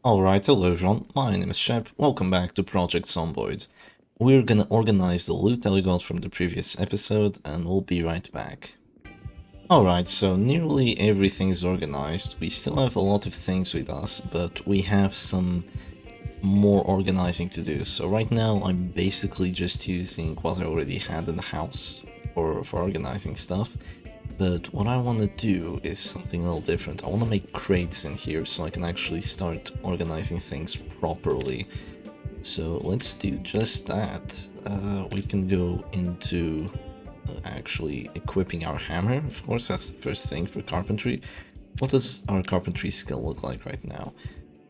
Alright, hello everyone, my name is Shep, welcome back to Project Zomboid. We're gonna organize the loot that we got from the previous episode, and we'll be right back. Alright, so nearly everything is organized. We still have a lot of things with us, but we have some more organizing to do. So right now I'm basically just using what I already had in the house for organizing stuff. But what I want to do is something a little different. I want to make crates in here so I can actually start organizing things properly. So let's do just that. We can go into actually equipping our hammer. Of course, that's the first thing for carpentry. What does our carpentry skill look like right now?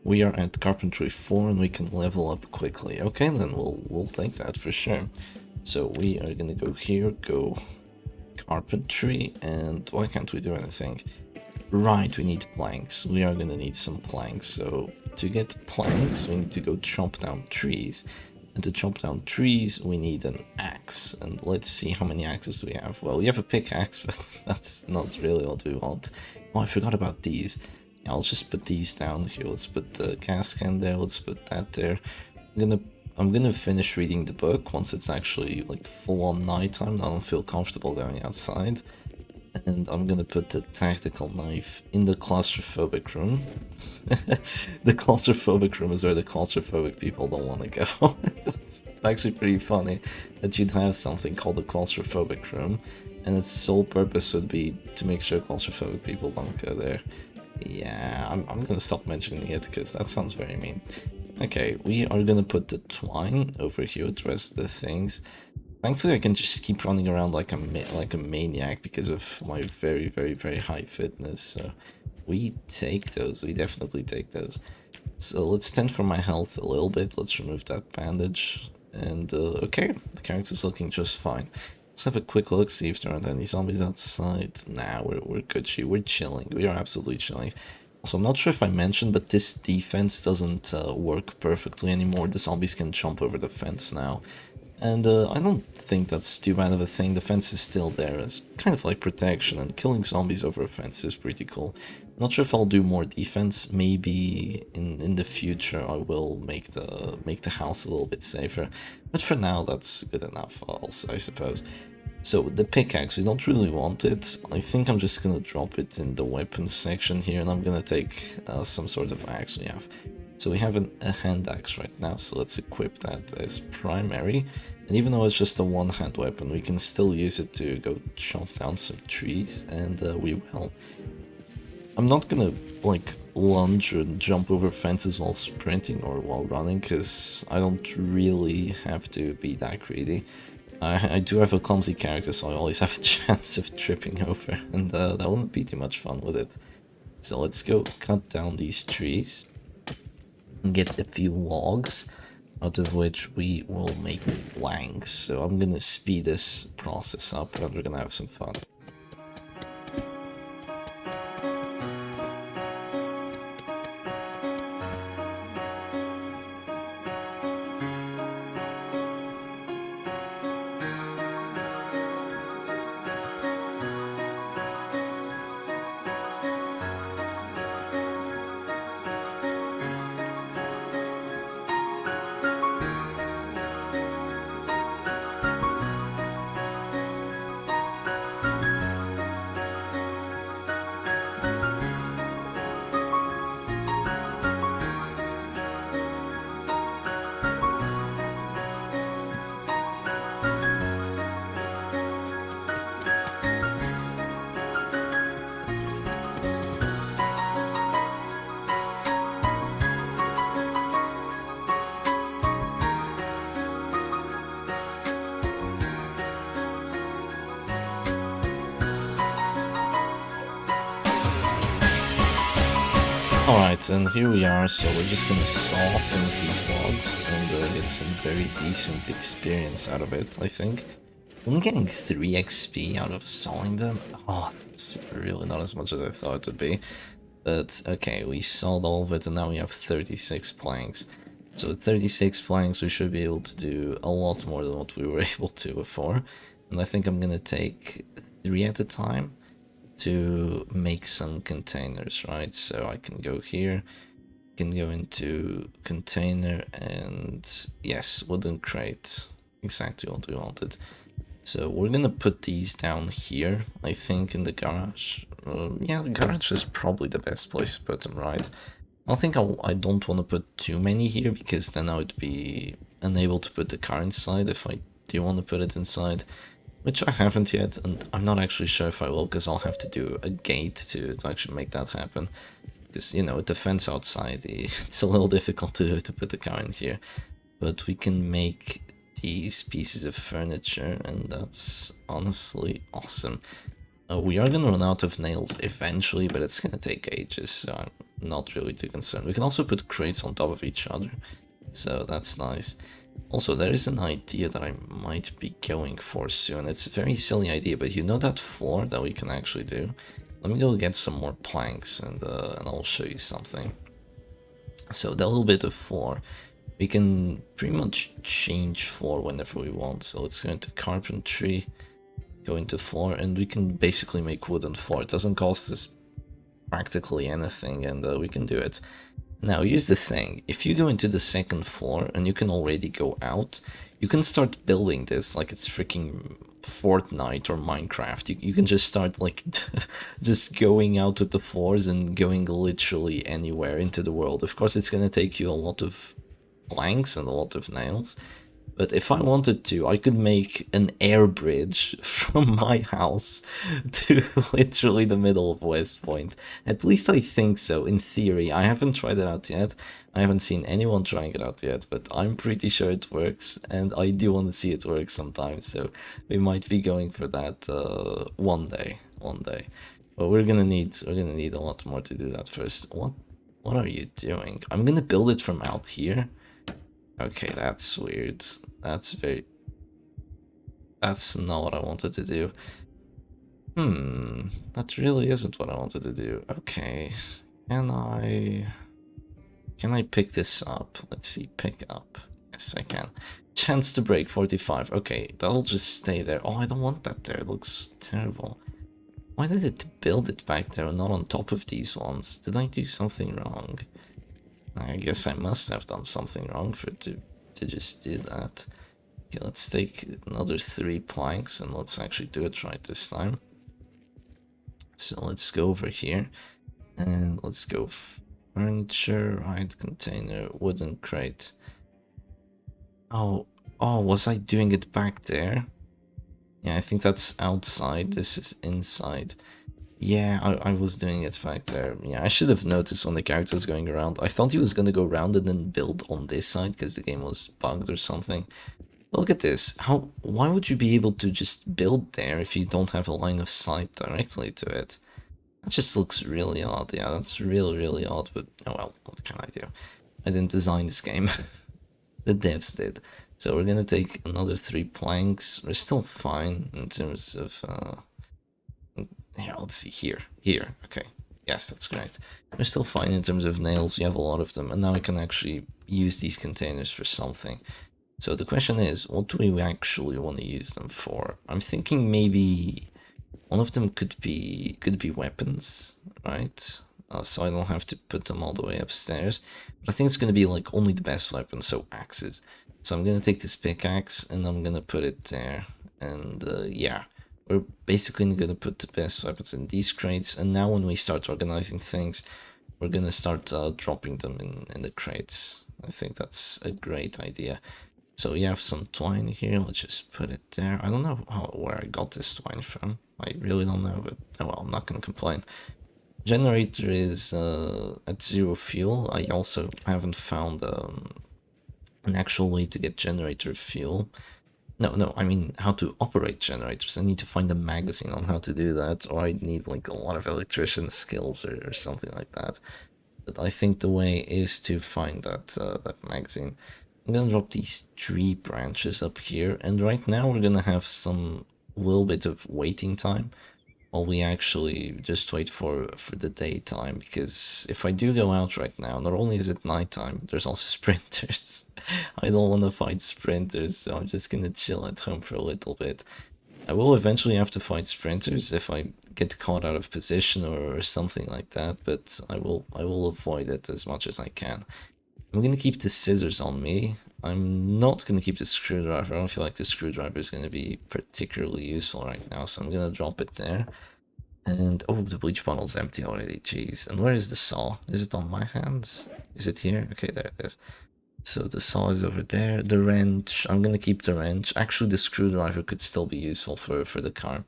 We are at carpentry 4 and we can level up quickly. Okay, then we'll take that for sure. So we are gonna go here, go carpentry, and why can't we do anything? Right, we need planks. We are gonna need some planks. So to get planks, we need to go chop down trees. And to chop down trees, we need an axe. And let's see how many axes do we have. Well, we have a pickaxe, but that's not really what we want. Oh, I forgot about these. Yeah, I'll just put these down here. Let's put the gas can there. Let's put that there. I'm gonna finish reading the book once it's actually like full on nighttime. I don't feel comfortable going outside. And I'm gonna put the tactical knife in the claustrophobic room. The claustrophobic room is where the claustrophobic people don't want to go. It's actually pretty funny that you'd have something called the claustrophobic room, and its sole purpose would be to make sure claustrophobic people don't go there. Yeah, I'm gonna stop mentioning it because that sounds very mean. Okay, we are gonna put the twine over here with the rest of the things. Thankfully, I can just keep running around like a maniac because of my very high fitness. So we take those. We definitely take those. So let's tend for my health a little bit. Let's remove that bandage. And okay, the character's looking just fine. Let's have a quick look, see if there aren't any zombies outside. Nah, we're good. We're chilling. We are absolutely chilling. So I'm not sure if I mentioned, but this defense doesn't work perfectly anymore. The zombies can jump over the fence now. And I don't think that's too bad of a thing. The fence is still there as kind of like protection, and killing zombies over a fence is pretty cool. Not sure if I'll do more defense. Maybe in the future I will make the house a little bit safer. But for now, that's good enough also, I suppose. So the pickaxe, we don't really want it. I think I'm just gonna drop it in the weapons section here, and I'm gonna take some sort of axe we have. So we have a hand axe right now, so let's equip that as primary. And even though it's just a one-hand weapon, we can still use it to go chop down some trees, and we will. I'm not gonna like lunge and jump over fences while sprinting or while running, because I don't really have to be that greedy. I do have a clumsy character, so I always have a chance of tripping over, and that wouldn't be too much fun with it. So let's go cut down these trees and get a few logs, out of which we will make planks. So I'm gonna speed this process up and we're gonna have some fun. Alright, and here we are, so we're just gonna saw some of these logs and get some very decent experience out of it, I think. Only getting 3 XP out of sawing them? Oh, that's really not as much as I thought it would be. But okay, we sawed all of it and now we have 36 planks. So with 36 planks we should be able to do a lot more than what we were able to before. And I think I'm gonna take 3 at a time to make some containers, right? So I can go here, Can go into container and yes, wooden crate. Exactly what we wanted. So we're gonna put these down here, I think, in the garage. Yeah, the garage is probably the best place to put them, right? I think I don't want to put too many here because then I would be unable to put the car inside if I do want to put it inside, which I haven't yet, and I'm not actually sure if I will because I'll have to do a gate to actually make that happen. Because, you know, with the fence outside, it's a little difficult to put the car in here. But we can make these pieces of furniture, and that's honestly awesome. We are going to run out of nails eventually, but it's going to take ages, so I'm not really too concerned. We can also put crates on top of each other, so that's nice. Also, there is an idea that I might be going for soon. It's a very silly idea, but you know that floor that we can actually do? Let me go get some more planks, and I'll show you something. So that little bit of floor, we can pretty much change floor whenever we want. So let's go into carpentry, go into floor, and we can basically make wooden floor. It doesn't cost us practically anything, and we can do it. Now, here's the thing. If you go into the second floor and you can already go out, you can start building this like it's freaking Fortnite or Minecraft. You can just start like just going out with the floors and going literally anywhere into the world. Of course, it's going to take you a lot of planks and a lot of nails. But if I wanted to, I could make an air bridge from my house to literally the middle of West Point. At least I think so, in theory. I haven't tried it out yet. I haven't seen anyone trying it out yet, but I'm pretty sure it works, and I do want to see it work sometimes, so we might be going for that one day. But we're gonna need a lot more to do that first. What are you doing? I'm gonna build it from out here. Okay, that's weird. That's not what I wanted to do. That really isn't what I wanted to do. Okay. Can I pick this up? Let's see, pick up. Yes, I can. Chance to break 45. Okay, that'll just stay there. Oh, I don't want that there. It looks terrible. Why did it build it back there and not on top of these ones? Did I do something wrong? I guess I must have done something wrong for it to just do that. Okay, let's take another 3 planks and let's actually do it right this time. So let's go over here and let's go furniture, right, container, wooden crate. Oh, was I doing it back there? Yeah, I think that's outside. This is inside. Yeah, I was doing it back there. Yeah, I should have noticed when the character was going around. I thought he was going to go around and then build on this side because the game was bugged or something. But look at this. Why would you be able to just build there if you don't have a line of sight directly to it? That just looks really odd. Yeah, that's really, really odd. But, oh well, what can I do? I didn't design this game. The devs did. So we're going to take another 3 planks. We're still fine in terms of... Yeah, let's see, here, okay, yes, that's great. We're still fine in terms of nails, we have a lot of them, and now I can actually use these containers for something. So the question is, what do we actually want to use them for? I'm thinking maybe one of them could be weapons, right? So I don't have to put them all the way upstairs. But I think it's going to be like only the best weapons, so axes. So I'm going to take this pickaxe and I'm going to put it there, and yeah. We're basically going to put the best weapons in these crates, and now when we start organizing things, we're going to start dropping them in the crates. I think that's a great idea. So we have some twine here, let's just put it there. I don't know where I got this twine from. I really don't know, but oh well, I'm not going to complain. Generator is at 0 fuel. I also haven't found an actual way to get generator fuel. No, I mean how to operate generators. I need to find a magazine on how to do that, or I need like a lot of electrician skills or something like that. But I think the way is to find that magazine. I'm gonna drop these 3 branches up here, and right now we're gonna have some little bit of waiting time while we actually just wait for the daytime, because if I do go out right now, not only is it nighttime, there's also sprinters. I don't want to fight sprinters, so I'm just gonna chill at home for a little bit. I will eventually have to fight sprinters if I get caught out of position or something like that, but I will avoid it as much as I can. I'm gonna keep the scissors on me. I'm not gonna keep the screwdriver. I don't feel like the screwdriver is gonna be particularly useful right now, so I'm gonna drop it there. And oh, the bleach bottle's empty already. Jeez. And where is the saw? Is it on my hands? Is it here? Okay, there it is. So the saw is over there. The wrench, I'm gonna keep the wrench. Actually, the screwdriver could still be useful for the car.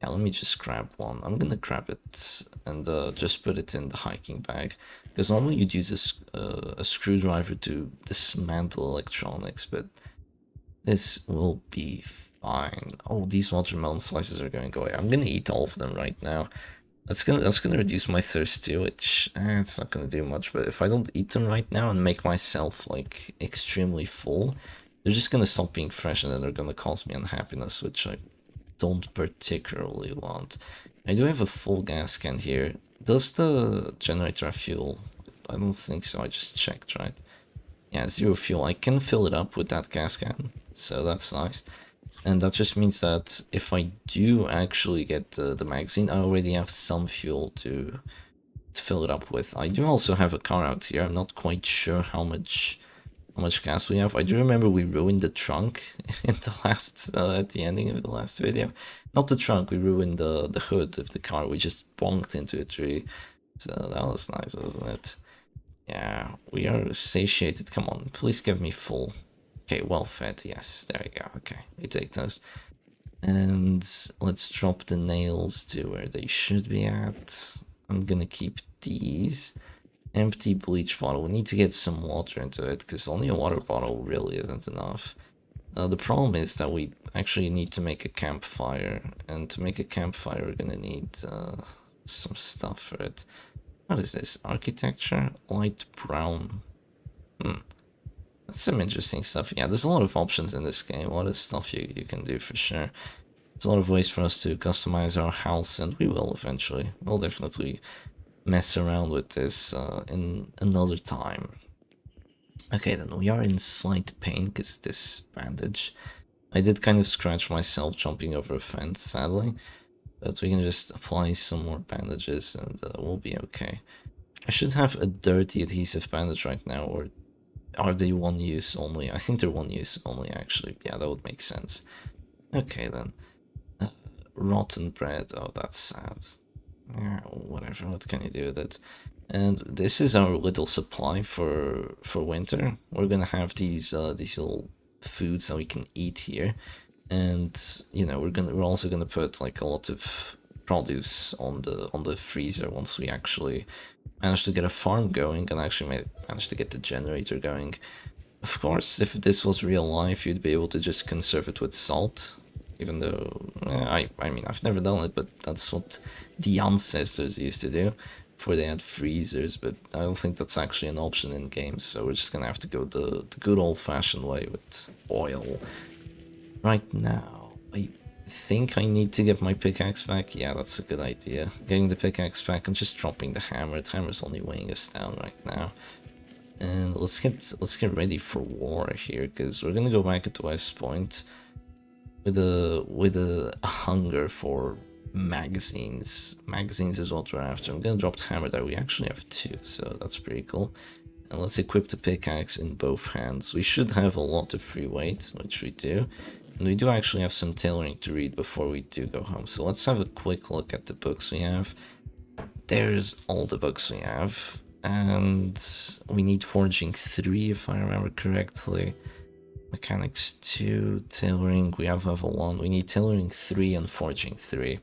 Yeah, let me just grab one. I'm gonna grab it and just put it in the hiking bag. Because normally you'd use a screwdriver to dismantle electronics, but this will be fine. Oh, these watermelon slices are going away. I'm gonna eat all of them right now. That's gonna reduce my thirst too, which it's not gonna do much. But if I don't eat them right now and make myself like extremely full, they're just gonna stop being fresh and then they're gonna cause me unhappiness, which I don't particularly want. I do have a full gas can here. Does the generator have fuel? I don't think so. I just checked, right? Yeah, zero fuel. I can fill it up with that gas can, so that's nice. And that just means that if I do actually get the magazine, I already have some fuel to fill it up with. I do also have a car out here. I'm not quite sure how much gas we have. I do remember we ruined the trunk in the last at the ending of the last video. Not the trunk, we ruined the hood of the car. We just bonked into a tree. So that was nice, wasn't it? Yeah, we are satiated. Come on, please give me full. Okay, well fed. Yes, there we go. Okay, we take those. And let's drop the nails to where they should be at. I'm gonna keep these. Empty bleach bottle. We need to get some water into it because only a water bottle really isn't enough. The problem is that we actually need to make a campfire, and to make a campfire we're gonna need some stuff for it. What is this? Architecture? Light brown. That's some interesting stuff. Yeah, there's a lot of options in this game. A lot of stuff you can do for sure. There's a lot of ways for us to customize our house, and we will eventually. We'll definitely mess around with this in another time. Okay, then we are in slight pain because this bandage. I did kind of scratch myself jumping over a fence, sadly. But we can just apply some more bandages and we'll be okay. I should have a dirty adhesive bandage right now, or are they one use only? I think they're one use only, actually. Yeah, that would make sense. Okay, then. Rotten bread. Oh, that's sad. Yeah, whatever. What can you do with it? And this is our little supply for winter. We're gonna have these little foods that we can eat here, and you know we're also gonna put like a lot of produce on the freezer once we actually manage to get a farm going and actually manage to get the generator going. Of course, if this was real life, you'd be able to just conserve it with salt, even though I mean I've never done it, but that's what the ancestors used to do before they had freezers. But I don't think that's actually an option in games, so we're just gonna have to go the good old-fashioned way with oil. Right now, I think I need to get my pickaxe back. Yeah, that's a good idea. Getting the pickaxe back and just dropping the hammer. The hammer's only weighing us down right now. And let's get ready for war here, because we're gonna go back at West Point with a hunger for magazines. Magazines is what we're after. I'm gonna drop the hammer there. We actually have two, so that's pretty cool. And let's equip the pickaxe in both hands. We should have a lot of free weight, which we do. And we do actually have some tailoring to read before we do go home. So let's have a quick look at the books we have. There's all the books we have. And we need Forging 3, if I remember correctly. Mechanics 2, Tailoring, we have level 1. We need Tailoring 3 and Forging 3.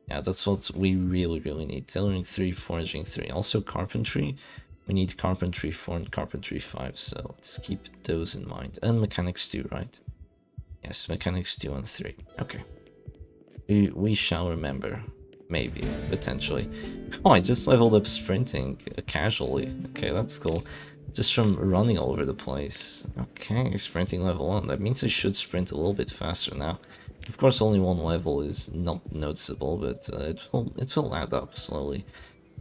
Yeah, that's what we really need. Tailoring 3, Forging 3. Also Carpentry. We need Carpentry 4 and Carpentry 5, so let's keep those in mind. And Mechanics 2, right? Yes, Mechanics 2 and 3. Okay. We shall remember. Maybe. Potentially. Oh, I just leveled up sprinting casually. Okay, that's cool. Just from running all over the place. Okay, sprinting level 1. That means I should sprint a little bit faster now. Of course, only one level is not noticeable, but it will add up slowly.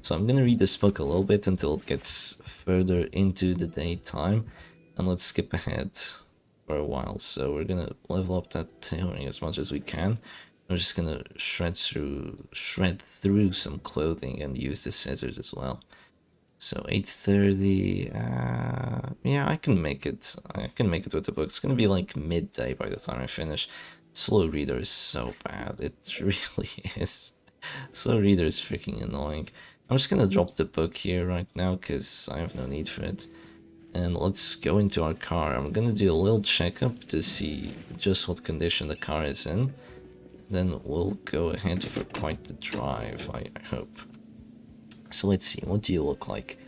So I'm gonna read this book a little bit until it gets further into the daytime. And let's skip ahead. for a while, so we're gonna level up that tailoring as much as we can. We're just gonna shred through some clothing and use the scissors as well. So 8:30, yeah, I can make it. I can make it with the book. It's gonna be like midday by the time I finish. Slow reader is so bad. It really is. Slow reader is freaking annoying. I'm just gonna drop the book here right now because I have no need for it. And let's go into our car. I'm gonna do a little checkup to see just what condition the car is in. Then we'll go ahead for quite the drive, I hope. So let's see, what do you look like?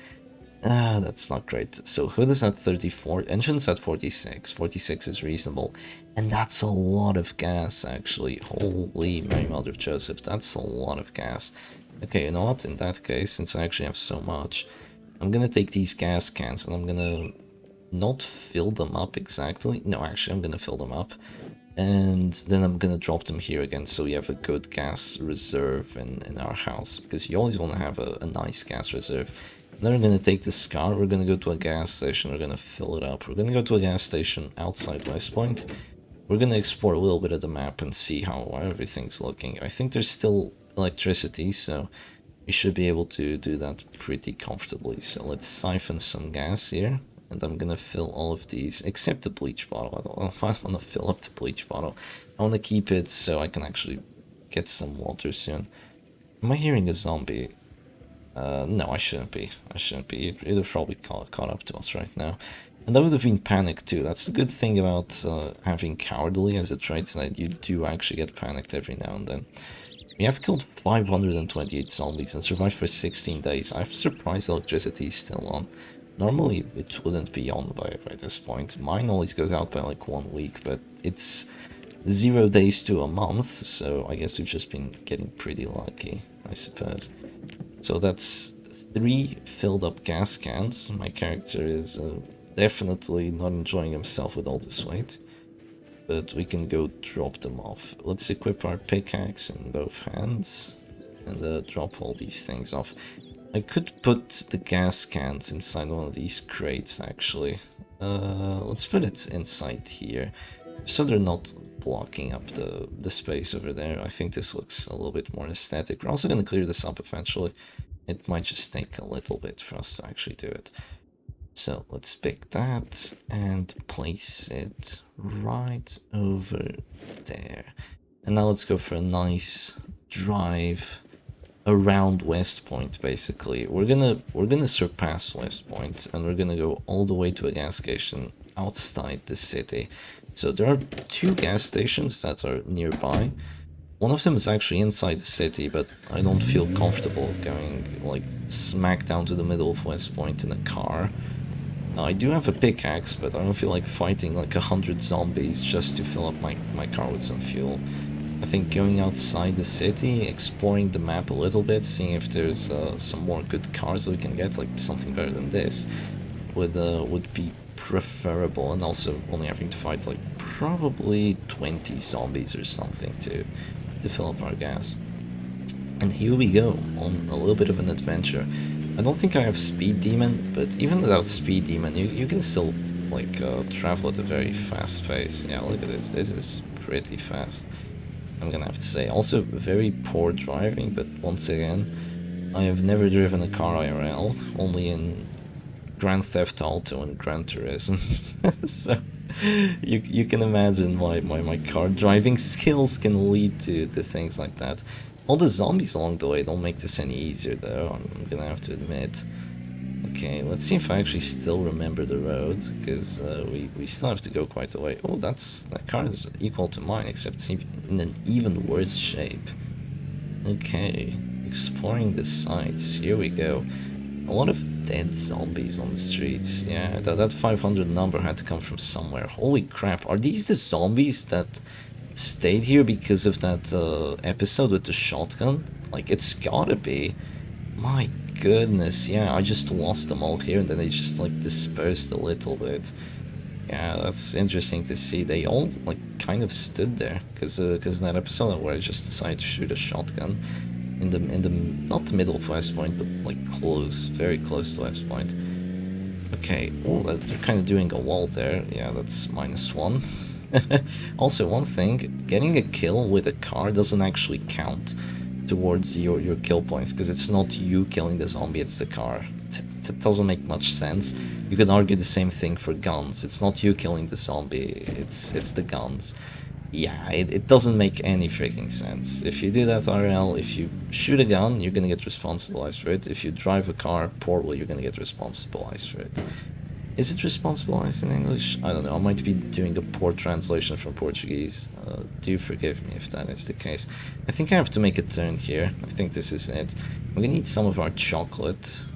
That's not great. So hood is at 34, engine's at 46. 46 is reasonable. And that's a lot of gas, actually. Holy Mary Mother of Joseph, that's a lot of gas. Okay, you know what? In that case, since I actually have so much, I'm gonna take these gas cans and I'm gonna not fill them up exactly. No, actually, I'm gonna fill them up. And then I'm gonna drop them here again so we have a good gas reserve in our house. Because you always want to have a nice gas reserve. Then we're gonna take this car, we're gonna go to a gas station, we're gonna fill it up. We're gonna go to a gas station outside West Point. We're gonna explore a little bit of the map and see how everything's looking. I think there's still electricity, so we should be able to do that pretty comfortably. So let's siphon some gas here. And I'm gonna fill all of these, except the bleach bottle. I don't want to fill up the bleach bottle. I want to keep it so I can actually get some water soon. Am I hearing a zombie? No, I shouldn't be. I shouldn't be. It would have probably caught up to us right now. And that would have been panic too. That's the good thing about having cowardly as a trait, that you do actually get panicked every now and then. We have killed 528 zombies and survived for 16 days. I'm surprised electricity is still on. Normally it wouldn't be on by this point. Mine always goes out by like 1 week, but it's 0 days to a month, so I guess we've just been getting pretty lucky, I suppose. So that's 3 filled up gas cans. My character is definitely not enjoying himself with all this weight, but we can go drop them off. Let's equip our pickaxe in both hands and drop all these things off. I could put the gas cans inside one of these crates, actually. Let's put it inside here, so they're not blocking up the space over there. I think this looks a little bit more aesthetic. We're also going to clear this up eventually. It might just take a little bit for us to actually do it. So let's pick that and place it right over there. And now let's go for a nice drive around West Point. Basically we're gonna surpass West Point and we're gonna go all the way to a gas station outside the city. So there are 2 gas stations that are nearby. One of them is actually inside the city, but I don't feel comfortable going like smack down to the middle of West Point in a car. Now, I do have a pickaxe, but I don't feel like fighting like 100 zombies just to fill up my car with some fuel. I think going outside the city, exploring the map a little bit, seeing if there's some more good cars we can get, like something better than this, would be preferable. And also only having to fight like probably 20 zombies or something to fill up our gas. And here we go on a little bit of an adventure. I don't think I have Speed Demon, but even without Speed Demon, you can still like travel at a very fast pace. Yeah, look at this. This is pretty fast, I'm gonna have to say. Also, very poor driving, but once again, I have never driven a car IRL, only in Grand Theft Auto and Gran Turismo. So, you can imagine why my car driving skills can lead to things like that. All the zombies along the way don't make this any easier, though, I'm gonna have to admit. Okay, let's see if I actually still remember the road, because we still have to go quite a way. Oh, that car is equal to mine, except it's in an even worse shape. Okay, exploring the sites, here we go. A lot of dead zombies on the streets. Yeah, that 500 number had to come from somewhere. Holy crap, are these the zombies that stayed here because of that episode with the shotgun? Like, it's gotta be. My goodness, yeah, I just lost them all here and then they just like dispersed a little bit. Yeah, that's interesting to see. They all like kind of stood there because in that episode where I just decided to shoot a shotgun in the not the middle of West Point, but like close, very close to West Point. Okay, oh, they're kind of doing a wall there. Yeah, that's -1. Also, one thing, getting a kill with a car doesn't actually count towards your kill points, because it's not you killing the zombie, it's the car. It doesn't make much sense. You could argue the same thing for guns. It's not you killing the zombie, it's the guns. Yeah, it doesn't make any freaking sense. If you do that RL, if you shoot a gun, you're gonna get responsibilized for it. If you drive a car poorly, you're gonna get responsibilized for it. Is it responsibilized in English? I don't know, I might be doing a poor translation from Portuguese. Do forgive me if that is the case. I think I have to make a turn here. I think this is it. We need some of our chocolate,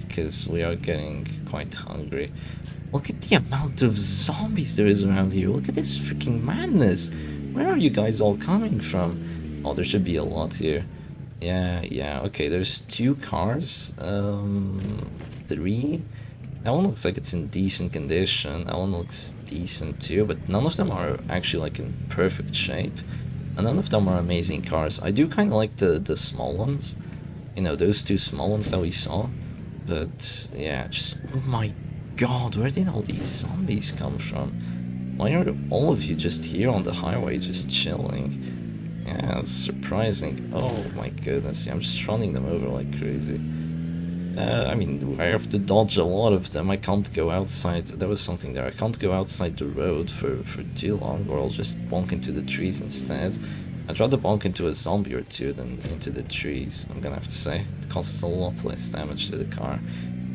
because we are getting quite hungry. Look at the amount of zombies there is around here. Look at this freaking madness. Where are you guys all coming from? Oh, there should be a lot here. Yeah, okay, there's 2 cars. 3. That one looks like it's in decent condition. That one looks decent too, but none of them are actually like in perfect shape. And none of them are amazing cars. I do kind of like the small ones. You know, those 2 small ones that we saw. But yeah, just, oh my god, where did all these zombies come from? Why are all of you just here on the highway just chilling? Yeah, it's surprising. Oh my goodness, yeah, I'm just running them over like crazy. I mean, I have to dodge a lot of them. I can't go outside. There was something there. I can't go outside the road for too long, or I'll just bonk into the trees instead. I'd rather bonk into a zombie or 2 than into the trees, I'm gonna have to say. It causes a lot less damage to the car.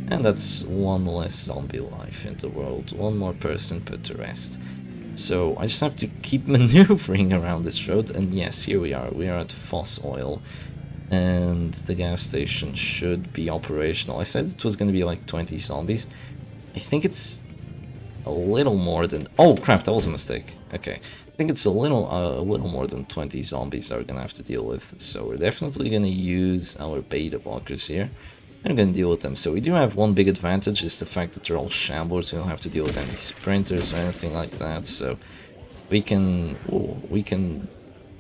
And that's 1 less zombie life in the world. 1 more person put to rest. So I just have to keep maneuvering around this road, and yes, here we are. We are at Foss Oil. And the gas station should be operational. I said it was going to be like 20 zombies. I think it's a little more than... Oh crap, that was a mistake. Okay, I think it's a little more than 20 zombies that we're going to have to deal with. So we're definitely going to use our beta blockers here. And we're going to deal with them. So we do have one big advantage, is the fact that they're all shamblers. We don't have to deal with any sprinters or anything like that. So we can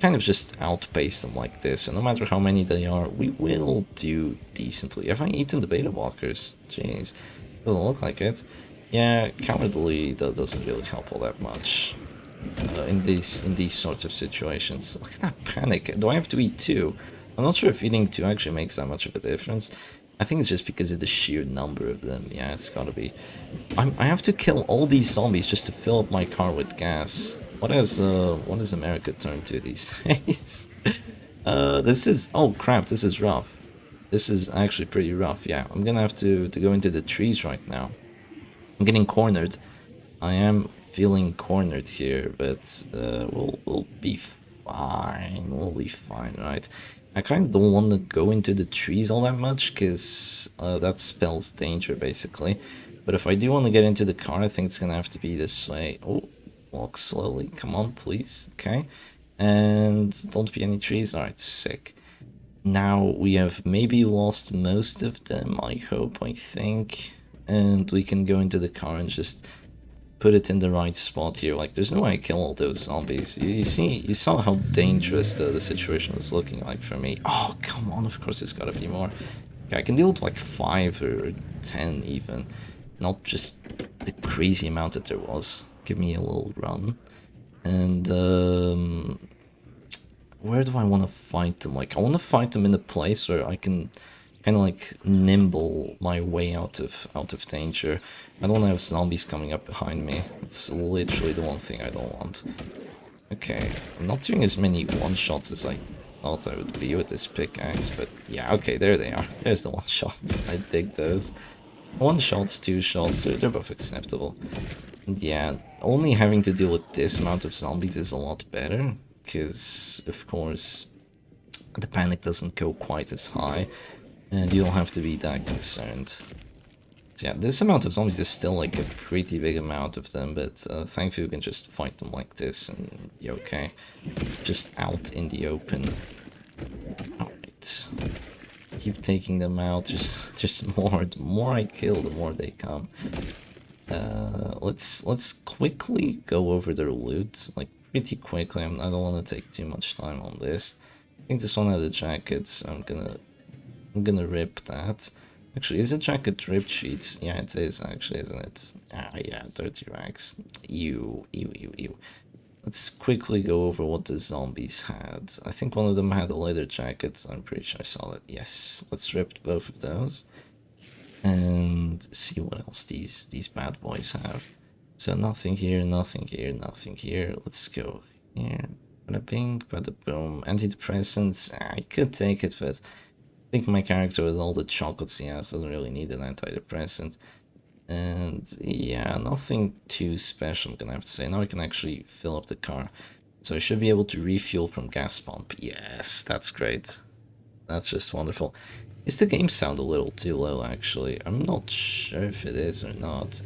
kind of just outpace them like this, and no matter how many they are, we will do decently. Have I eaten the beta blockers? Jeez, doesn't look like it. Yeah, cowardly, that doesn't really help all that much in these sorts of situations. Look at that panic. Do I have to eat 2? I'm not sure if eating 2 actually makes that much of a difference. I think it's just because of the sheer number of them. Yeah, it's gotta be. I have to kill all these zombies just to fill up my car with gas. What has America turned to these days? This is, oh crap, this is rough. This is actually pretty rough. Yeah, I'm gonna have to go into the trees right now. I'm getting cornered. I am feeling cornered here, but we'll be fine. We'll be fine, right? I kind of don't want to go into the trees all that much, because that spells danger, basically. But if I do want to get into the car, I think it's gonna have to be this way. Oh, walk slowly. Come on, please. Okay. And don't be any trees. Alright, sick. Now we have maybe lost most of them, I hope, I think. And we can go into the car and just put it in the right spot here. Like, there's no way I kill all those zombies. You saw how dangerous the situation was looking like for me. Oh, come on, of course there's gotta be more. Okay, I can deal with like 5 or 10 even. Not just the crazy amount that there was. Give me a little run. And, where do I want to fight them? Like, I want to fight them in a place where I can kind of like nimble my way out of danger. I don't want to have zombies coming up behind me. It's literally the one thing I don't want. Okay, I'm not doing as many one-shots as I thought I would be with this pickaxe, but yeah, okay, there they are. There's the one-shots. I dig those. One-shots, 2 shots, they're both acceptable. And yeah, only having to deal with this amount of zombies is a lot better, because, of course, the panic doesn't go quite as high, and you don't have to be that concerned. So yeah, this amount of zombies is still like a pretty big amount of them, but thankfully we can just fight them like this and be okay. Just out in the open. Alright. Keep taking them out, just more. The more I kill, the more they come. Let's quickly go over their loot, like pretty quickly. I don't want to take too much time on this. I think this one had a jacket, so I'm gonna rip that. Actually, is a jacket drip sheets? Yeah, it is actually, isn't it? Ah, yeah, dirty rags. Ew, ew, ew, ew. Let's quickly go over what the zombies had. I think one of them had a leather jacket. I'm pretty sure I saw it. Yes, let's rip both of those and see what else these bad boys have. So nothing here, nothing here, nothing here. Let's go here. Bada bing, bada boom. Antidepressants. I could take it, but I think my character with all the chocolates he has doesn't really need an antidepressant. And yeah, nothing too special, I'm gonna have to say. Now I can actually fill up the car. So I should be able to refuel from gas pump. Yes, that's great. That's just wonderful. Is the game sound a little too low, actually? I'm not sure if it is or not.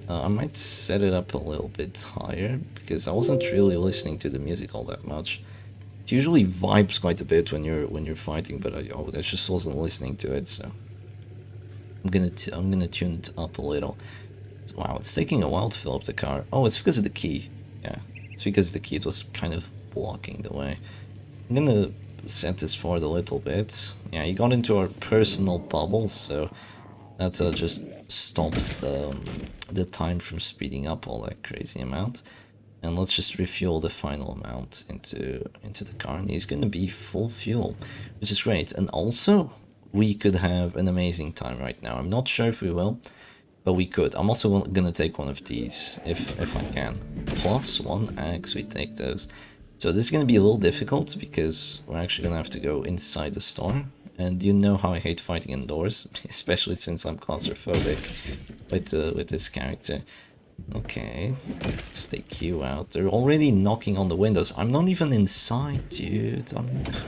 I might set it up a little bit higher, because I wasn't really listening to the music all that much. It usually vibes quite a bit when you're fighting, but I just wasn't listening to it, so I'm gonna tune it up a little. Wow, it's taking a while to fill up the car. Oh, it's because of the key. Yeah, it's because of the key. It was kind of blocking the way. I'm gonna set this forward a little bit. Yeah, you got into our personal bubble, so that just stops the time from speeding up all that crazy amount. And let's just refuel the final amount into the car, and he's gonna be full fuel, which is great. And also, we could have an amazing time right now. I'm not sure if we will, but we could. I'm also gonna take one of these if I can. Plus one axe, we take those. So this is gonna be a little difficult because we're actually gonna have to go inside the store. And you know how I hate fighting indoors, especially since I'm claustrophobic with this character. Okay, let's take you out. They're already knocking on the windows. I'm not even inside, dude.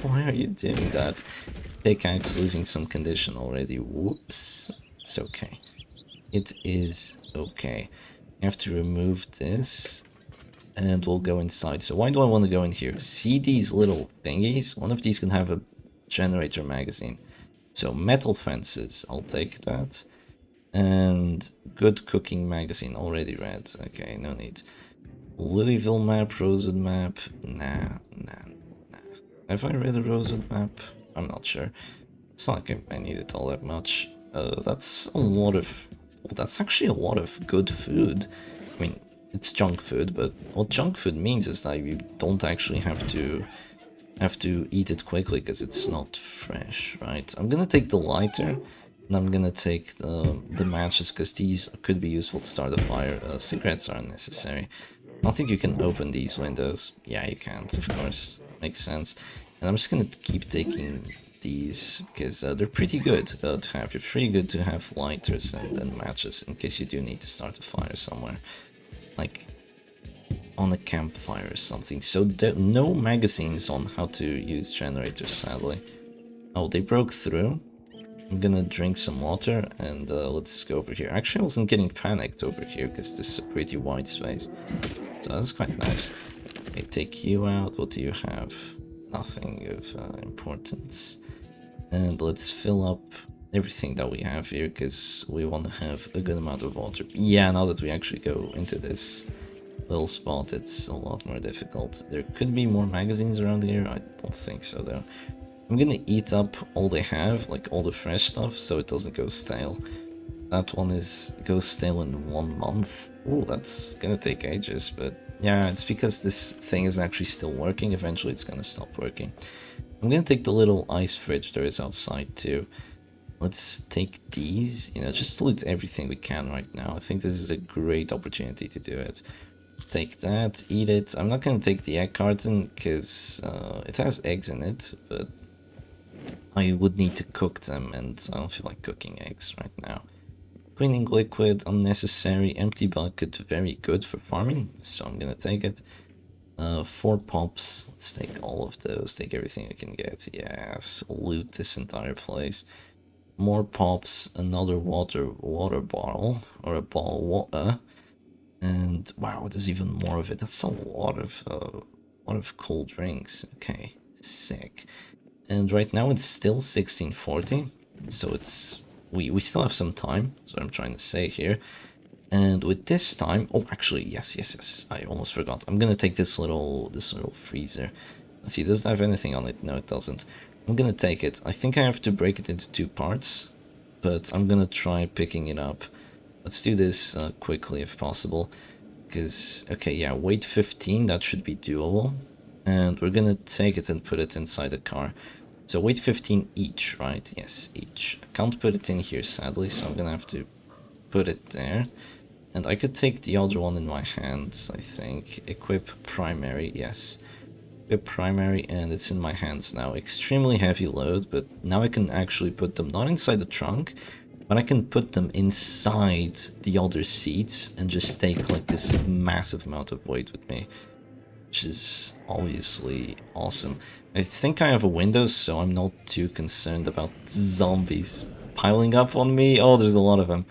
Why are you doing that? Pickaxe losing some condition already. Whoops. It's okay. It is okay. I have to remove this and we'll go inside. So why do I want to go in here? See these little thingies? One of these can have a generator magazine. So metal fences, I'll take that. And good cooking magazine, already read. Okay, no need. Louisville map, Rosewood map. Nah. Have I read a Rosewood map? I'm not sure. It's not like I need it all that much. That's a lot of... That's actually a lot of good food. I mean, it's junk food, but what junk food means is that you don't actually have to eat it quickly because it's not fresh, right? I'm gonna take the lighter, and I'm gonna take the matches because these could be useful to start a fire. Cigarettes are unnecessary. I don't think you can open these windows. Yeah, you can't, of course. Makes sense. And I'm just gonna keep taking these because they're pretty good to have. It's pretty good to have lighters and matches in case you do need to start a fire somewhere, like on a campfire or something. So no magazines on how to use generators, sadly. Oh, they broke through. I'm gonna drink some water and let's go over here. Actually, I wasn't getting panicked over here because this is a pretty wide space. So that's quite nice. Okay, take you out. What do you have? Nothing of importance. And let's fill up everything that we have here because we want to have a good amount of water. Yeah, now that we actually go into this little spot, it's a lot more difficult. There could be more magazines around here. I don't think so though. I'm gonna eat up all they have, like all the fresh stuff, so it doesn't go stale. That one goes stale in 1 month. Oh, that's gonna take ages, but yeah, it's because this thing is actually still working. Eventually it's gonna stop working. I'm gonna take the little ice fridge there is outside too. Let's take these, just to loot everything we can right now. I think this is a great opportunity to do it. Take that, eat it. I'm not gonna take the egg carton because it has eggs in it, but I would need to cook them and I don't feel like cooking eggs right now. Cleaning liquid, unnecessary. Empty bucket, very good for farming, so I'm gonna take it. 4 pops, let's take all of those, take everything I can get. Yes, loot this entire place. More pops, another water bottle, or a bottle of water. And wow, there's even more of it. That's a lot of cold drinks. Okay, sick. And right now it's still 1640, so it's we still have some time. So I'm trying to say here. And with this time, oh, actually, yes, I almost forgot. I'm gonna take this little freezer. Let's see, does it have anything on it? No, it doesn't. I'm gonna take it. I think I have to break it into 2 parts. but I'm gonna try picking it up. Let's do this quickly if possible, because, okay, yeah, weight 15, that should be doable. And we're gonna take it and put it inside the car. So weight 15 each, right? Yes, each. I can't put it in here, sadly, so I'm gonna have to put it there. And I could take the other one in my hands, I think. Equip primary, yes. Equip primary, and it's in my hands now. Extremely heavy load, but now I can actually put them not inside the trunk, but I can put them inside the other seats and just take like this massive amount of weight with me, which is obviously awesome. I think I have a window, so I'm not too concerned about zombies piling up on me. Oh, there's a lot of them.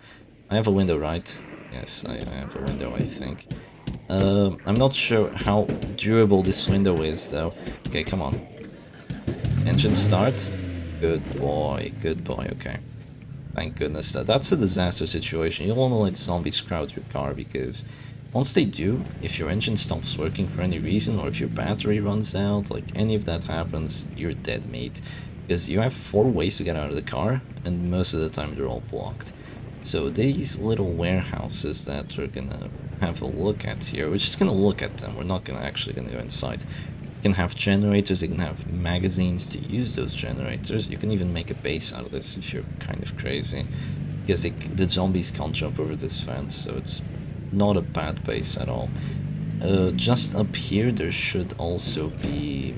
I have a window, right? Yes, I have a window, I think. I'm not sure how durable this window is, though. Okay, come on. Engine start. Good boy, okay. Thank goodness. That's a disaster situation. You don't want to let zombies crowd your car, because once they do, if your engine stops working for any reason, or if your battery runs out, like any of that happens, you're dead meat. Because you have 4 ways to get out of the car, and most of the time they're all blocked. So these little warehouses that we're gonna have a look at here, we're just gonna look at them, we're not gonna actually gonna go inside. You can have generators, you can have magazines to use those generators, you can even make a base out of this if you're kind of crazy. Because the zombies can't jump over this fence, so it's not a bad base at all. Just up here there should also be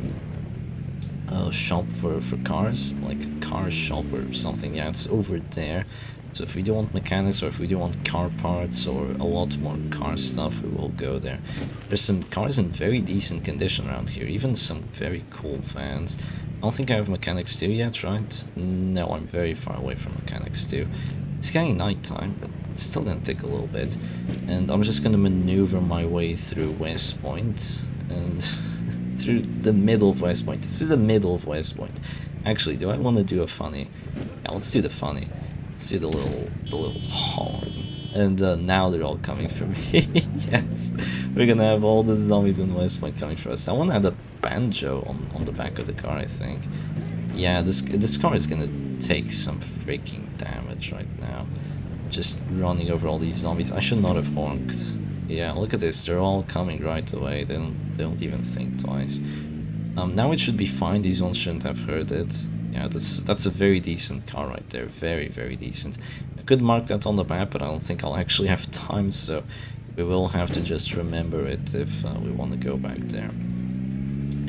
a shop for cars, like a car shop or something. Yeah, it's over there. So if we do want mechanics, or if we do want car parts, or a lot more car stuff, we will go there. There's some cars in very decent condition around here, even some very cool vans. I don't think I have mechanics 2 yet, right? No, I'm very far away from mechanics 2. It's getting nighttime, but it's still gonna take a little bit. And I'm just gonna maneuver my way through West Point, and through the middle of West Point. This is the middle of West Point. Actually, do I want to do a funny? Yeah, let's do the funny. Let's do the little horn. And now they're all coming for me. Yes, we're gonna have all the zombies in West Point coming for us. I want to add a banjo on the back of the car, I think. Yeah, this car is gonna take some freaking damage right now. Just running over all these zombies. I should not have honked. Yeah, look at this. They're all coming right away. They don't even think twice. Now it should be fine. These ones shouldn't have heard it. Yeah, that's a very decent car right there. Very, very decent. I could mark that on the map, but I don't think I'll actually have time, so we will have to just remember it if we want to go back there.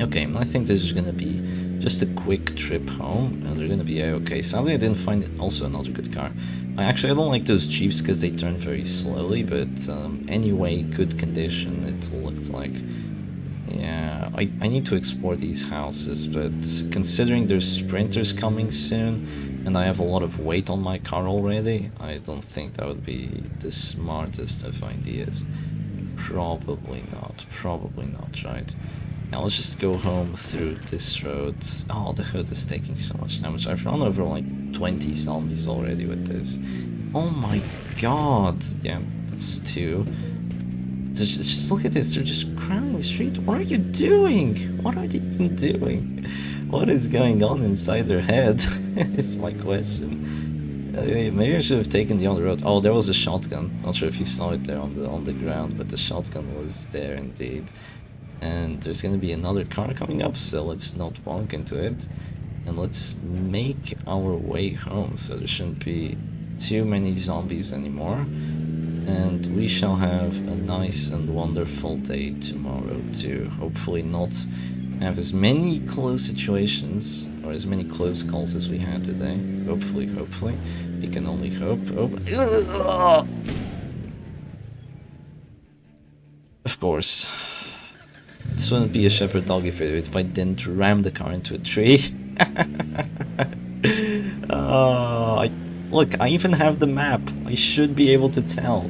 Okay, I think this is gonna be just a quick trip home, and they're gonna be okay. Sadly, I didn't find also another good car. I don't like those Jeeps because they turn very slowly, but anyway, good condition it looked like. Yeah, I need to explore these houses, but considering there's sprinters coming soon, and I have a lot of weight on my car already, I don't think that would be the smartest of ideas. Probably not, right? Now let's just go home through this road. Oh, the hood is taking so much damage. I've run over like 20 zombies already with this. Oh my god! Yeah, that's 2. Just look at this, they're just crowding the street. What are you doing? What are they even doing? What is going on inside their head? Is my question. Maybe I should have taken the other road. Oh, there was a shotgun. Not sure if you saw it there on the ground, but the shotgun was there indeed. And there's gonna be another car coming up, so let's not bonk into it. And let's make our way home, so there shouldn't be too many zombies anymore. And we shall have a nice and wonderful day tomorrow too. Hopefully not have as many close situations or as many close calls as we had today. Hopefully. We can only hope. Of course. This wouldn't be a Shepherd Doggy video if I didn't ram the car into a tree. Look, I even have the map. I should be able to tell.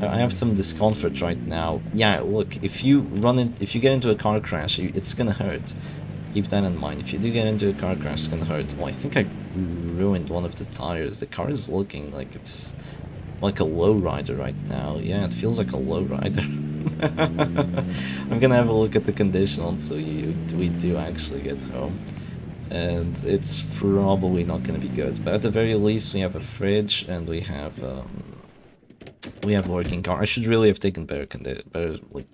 I have some discomfort right now. Yeah, look, if you get into a car crash, it's gonna hurt. Keep that in mind. If you do get into a car crash, it's gonna hurt. Oh, I think I ruined one of the tires. The car is looking like it's like a lowrider right now. Yeah, it feels like a lowrider. I'm gonna have a look at the condition so we do actually get home. and it's probably not going to be good. But at the very least, we have a fridge and we have a working car. I should really have taken better like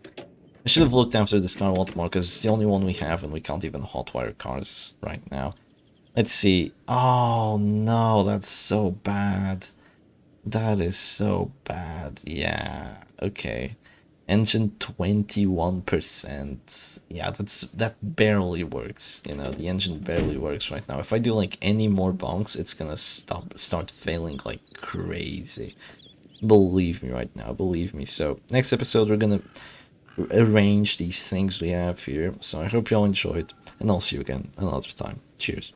I should have looked after this car a lot more because it's the only one we have and we can't even hotwire cars right now. Let's see. Oh no, that's so bad. That is so bad. Yeah. Okay. Engine 21%. Yeah, that barely works. You know, the engine barely works right now. If I do like any more bonks, it's gonna start failing like crazy. Believe me right now, believe me. So next episode we're gonna arrange these things we have here. So I hope y'all enjoyed, and I'll see you again another time. Cheers.